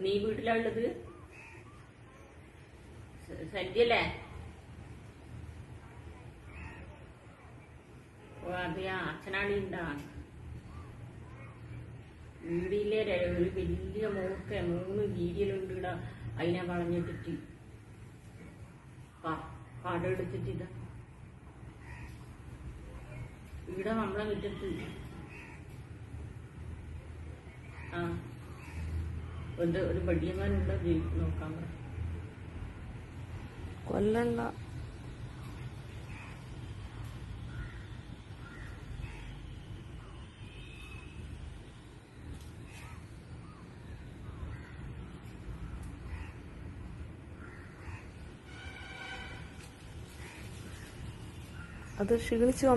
നീ വീട്ടിലുള്ളത് സന്ധ്യല്ലേ? ഓ അതെയാ, അച്ഛനാണി ഉണ്ടാ? വീടിലെ ഒരു വലിയ മൂർക്ക 3 വീര്യലുണ്ട് ഇടാ. അതിനെ വളഞ്ഞിട്ടിട്ട് കടെടുത്തിട്ട് ഇതാ ഇവിടെ നമ്മളെ മുറ്റത്ത്. ആ ഒരു ബഡിയന്മാരുണ്ടോ നോക്കാൻ പറ. കൊല്ലണ്ട. അത് ക്ഷീണിച്ചു